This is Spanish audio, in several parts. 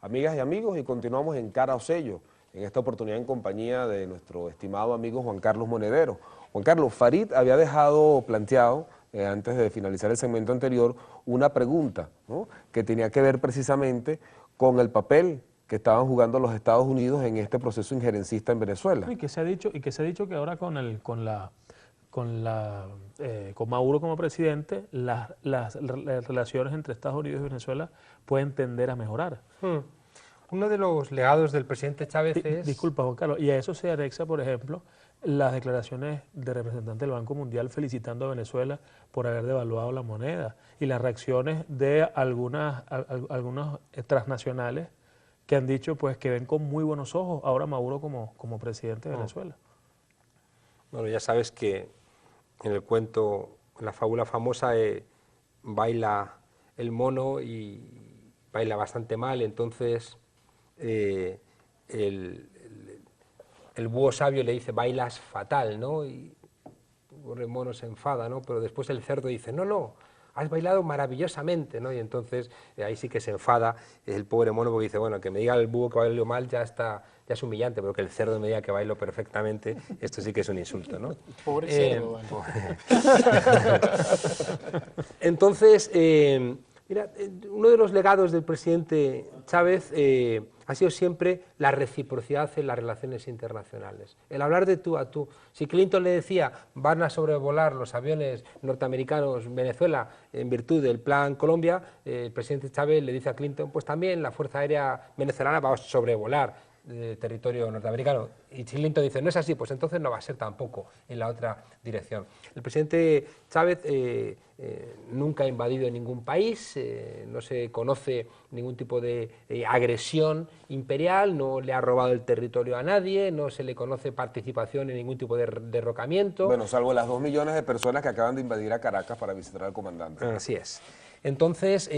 Amigas y amigos, y continuamos en Cara o Sello, en esta oportunidad en compañía de nuestro estimado amigo Juan Carlos Monedero. Juan Carlos, Farid había dejado planteado, antes de finalizar el segmento anterior, una pregunta, ¿no?, que tenía que ver precisamente con el papel que estaban jugando los Estados Unidos en este proceso injerencista en Venezuela. Y que se ha dicho que ahora con Maduro como presidente, las relaciones entre Estados Unidos y Venezuela pueden tender a mejorar. Uno de los legados del presidente Chávez es... Disculpa, Juan Carlos, y a eso se anexa, por ejemplo, las declaraciones del representante del Banco Mundial felicitando a Venezuela por haber devaluado la moneda y las reacciones de algunos transnacionales que han dicho pues que ven con muy buenos ojos ahora Maduro como presidente de Venezuela. Bueno, ya sabes que en el cuento, en la fábula famosa, baila el mono y baila bastante mal, entonces el búho sabio le dice, bailas fatal, ¿no? Y el mono se enfada, ¿no? Pero después el cerdo dice, no, no, has bailado maravillosamente, ¿no? Y entonces ahí sí que se enfada el pobre mono porque dice, bueno, que me diga el búho que bailo mal ya es humillante, pero que el cerdo me diga que bailo perfectamente, esto sí que es un insulto, ¿no? Pobre cerdo. Entonces, mira, uno de los legados del presidente Chávez ha sido siempre la reciprocidad en las relaciones internacionales, el hablar de tú a tú. Si Clinton le decía, van a sobrevolar los aviones norteamericanos Venezuela en virtud del Plan Colombia, el presidente Chávez le dice a Clinton, pues también la Fuerza Aérea Venezolana va a sobrevolar territorio norteamericano. Y Clinton dice, no es así, pues entonces no va a ser tampoco en la otra dirección. El presidente Chávez nunca ha invadido ningún país, no se conoce ningún tipo de agresión imperial, no le ha robado el territorio a nadie, no se le conoce participación en ningún tipo de derrocamiento. Bueno, salvo las 2 millones de personas que acaban de invadir a Caracas para visitar al comandante. Así es. Entonces,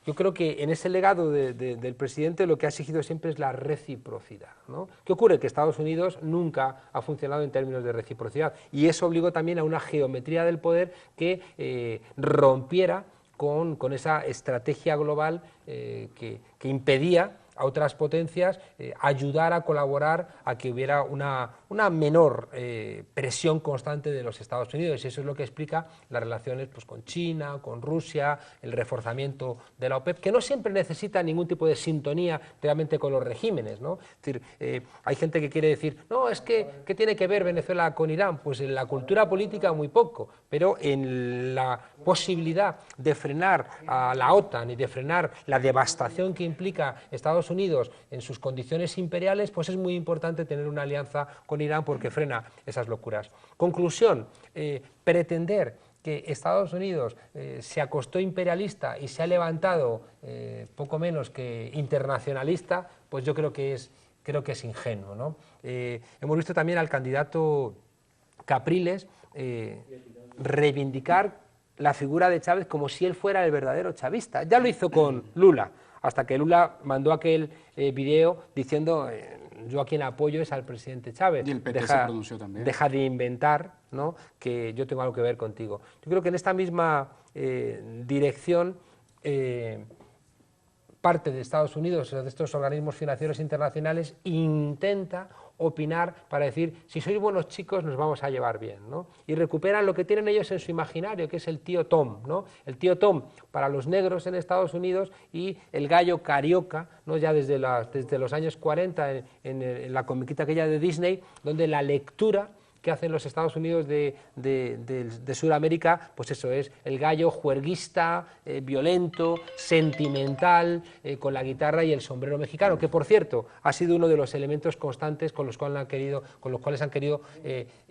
yo creo que en ese legado del presidente lo que ha exigido siempre es la reciprocidad, ¿no? ¿Qué ocurre? Que Estados Unidos nunca ha funcionado en términos de reciprocidad y eso obligó también a una geometría del poder que rompiera con esa estrategia global que impedía a otras potencias ayudar a colaborar a que hubiera una menor presión constante de los Estados Unidos, y eso es lo que explica las relaciones pues, con China, con Rusia, el reforzamiento de la OPEP, que no siempre necesita ningún tipo de sintonía realmente con los regímenes, ¿no? Es decir, hay gente que quiere decir, no, es que ¿qué tiene que ver Venezuela con Irán? Pues en la cultura política muy poco, pero en la posibilidad de frenar a la OTAN y de frenar la devastación que implica Estados Unidos en sus condiciones imperiales, pues es muy importante tener una alianza con Irán porque frena esas locuras. Conclusión, pretender que Estados Unidos se acostó imperialista y se ha levantado poco menos que internacionalista, pues yo creo que es ingenuo, ¿no? Hemos visto también al candidato Capriles reivindicar la figura de Chávez como si él fuera el verdadero chavista. Ya lo hizo con Lula, hasta que Lula mandó aquel video diciendo yo a quien apoyo es al presidente Chávez. Y el PT se pronunció también. Deja de inventar, ¿no?, que yo tengo algo que ver contigo. Yo creo que en esta misma dirección parte de Estados Unidos, de estos organismos financieros internacionales, intenta opinar para decir, si sois buenos chicos nos vamos a llevar bien, ¿no? Y recuperan lo que tienen ellos en su imaginario, que es el tío Tom, ¿no? El tío Tom para los negros en Estados Unidos y el gallo carioca, ¿no?, ya desde los años 40 en la comiquita aquella de Disney, donde la lectura que hacen los Estados Unidos de Sudamérica, pues eso es el gallo juerguista, violento, sentimental, con la guitarra y el sombrero mexicano, que por cierto ha sido uno de los elementos constantes con los cuales han querido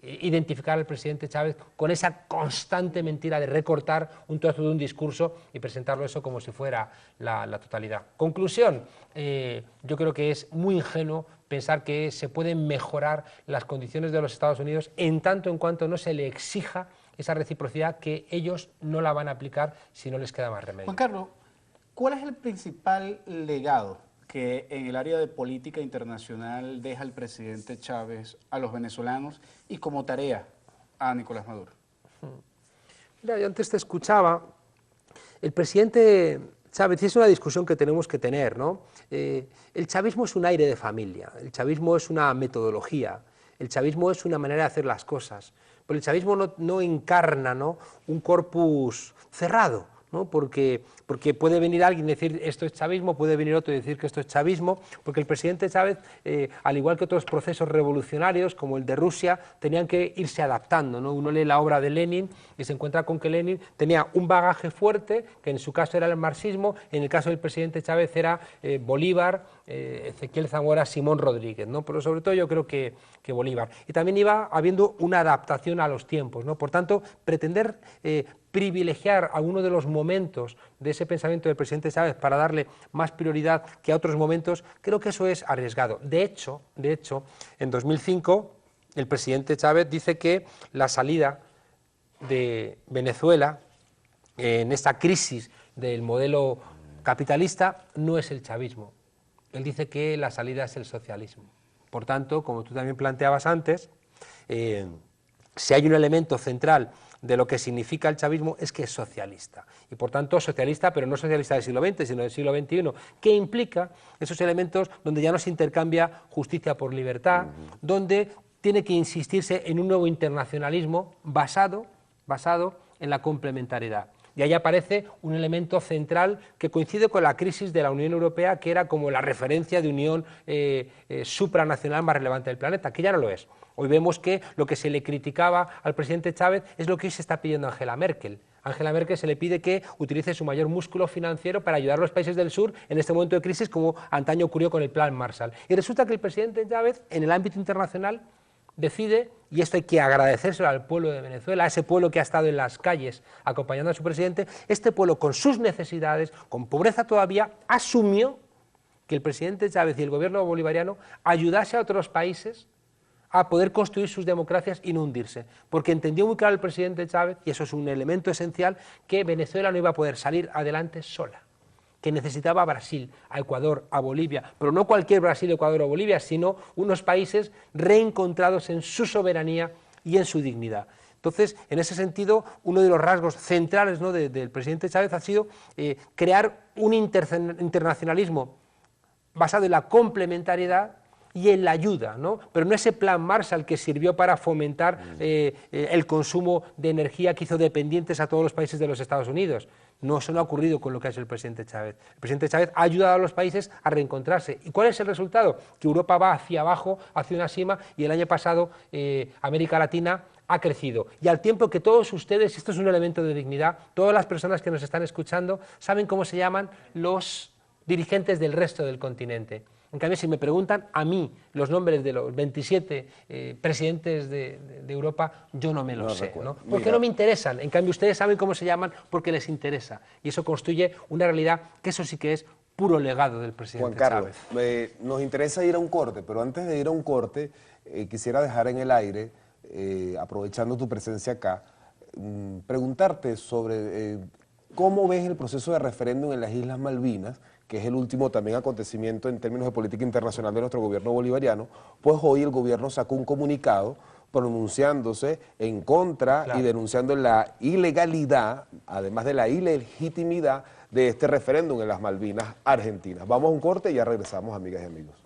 identificar al presidente Chávez, con esa constante mentira de recortar un trozo de un discurso y presentarlo eso como si fuera la totalidad. Conclusión, yo creo que es muy ingenuo pensar que se pueden mejorar las condiciones de los Estados Unidos en tanto en cuanto no se le exija esa reciprocidad que ellos no la van a aplicar si no les queda más remedio. Juan Carlos, ¿cuál es el principal legado que en el área de política internacional deja el presidente Chávez a los venezolanos y como tarea a Nicolás Maduro? Mira, yo antes te escuchaba, el presidente Chávez, y es una discusión que tenemos que tener, ¿no? El chavismo es un aire de familia, el chavismo es una metodología, el chavismo es una manera de hacer las cosas, pero el chavismo no encarna, ¿no?, un corpus cerrado, ¿no? Porque puede venir alguien y decir esto es chavismo, puede venir otro y decir que esto es chavismo, porque el presidente Chávez, al igual que otros procesos revolucionarios como el de Rusia, tenían que irse adaptando, ¿no? Uno lee la obra de Lenin y se encuentra con que Lenin tenía un bagaje fuerte, que en su caso era el marxismo, en el caso del presidente Chávez era Bolívar, Ezequiel Zamora, Simón Rodríguez, ¿no? Pero sobre todo yo creo que Bolívar. Y también iba habiendo una adaptación a los tiempos, ¿no? Por tanto, pretender privilegiar algunos de los momentos de ese pensamiento del presidente Chávez para darle más prioridad que a otros momentos, creo que eso es arriesgado. De hecho, en 2005 el presidente Chávez dice que la salida de Venezuela en esta crisis del modelo capitalista no es el chavismo. Él dice que la salida es el socialismo. Por tanto, como tú también planteabas antes, si hay un elemento central de lo que significa el chavismo es que es socialista, y por tanto socialista, pero no socialista del siglo XX, sino del siglo XXI, que implica esos elementos donde ya no se intercambia justicia por libertad, donde tiene que insistirse en un nuevo internacionalismo basado en la complementariedad. Y ahí aparece un elemento central que coincide con la crisis de la Unión Europea, que era como la referencia de unión supranacional más relevante del planeta, que ya no lo es. Hoy vemos que lo que se le criticaba al presidente Chávez es lo que hoy se está pidiendo a Angela Merkel. A Angela Merkel se le pide que utilice su mayor músculo financiero para ayudar a los países del sur en este momento de crisis, como antaño ocurrió con el Plan Marshall. Y resulta que el presidente Chávez, en el ámbito internacional, decide, y esto hay que agradecérselo al pueblo de Venezuela, a ese pueblo que ha estado en las calles acompañando a su presidente, este pueblo con sus necesidades, con pobreza todavía, asumió que el presidente Chávez y el gobierno bolivariano ayudase a otros países a poder construir sus democracias y no hundirse, porque entendió muy claro el presidente Chávez, y eso es un elemento esencial, que Venezuela no iba a poder salir adelante sola, que necesitaba a Brasil, a Ecuador, a Bolivia, pero no cualquier Brasil, Ecuador o Bolivia, sino unos países reencontrados en su soberanía y en su dignidad. Entonces, en ese sentido, uno de los rasgos centrales, ¿no?, del presidente Chávez ha sido crear un internacionalismo basado en la complementariedad y en la ayuda, ¿no? Pero no ese plan Marshall que sirvió para fomentar el consumo de energía que hizo dependientes a todos los países de los Estados Unidos. No, eso no ha ocurrido con lo que ha hecho el presidente Chávez. El presidente Chávez ha ayudado a los países a reencontrarse. ¿Y cuál es el resultado? Que Europa va hacia abajo, hacia una cima, y el año pasado América Latina ha crecido. Y al tiempo que todos ustedes, y esto es un elemento de dignidad, todas las personas que nos están escuchando, saben cómo se llaman los dirigentes del resto del continente. En cambio, si me preguntan a mí los nombres de los 27 presidentes de Europa, yo no me los sé, ¿no? Porque no me interesan. En cambio, ustedes saben cómo se llaman porque les interesa. Y eso construye una realidad que eso sí que es puro legado del presidente Chávez. Chávez. Juan Carlos, nos interesa ir a un corte, pero antes de ir a un corte, quisiera dejar en el aire, aprovechando tu presencia acá, preguntarte sobre cómo ves el proceso de referéndum en las Islas Malvinas, que es el último también acontecimiento en términos de política internacional de nuestro gobierno bolivariano. Pues hoy el gobierno sacó un comunicado pronunciándose en contra y denunciando la ilegalidad, además de la ilegitimidad de este referéndum en las Malvinas argentinas. Vamos a un corte y ya regresamos, amigas y amigos.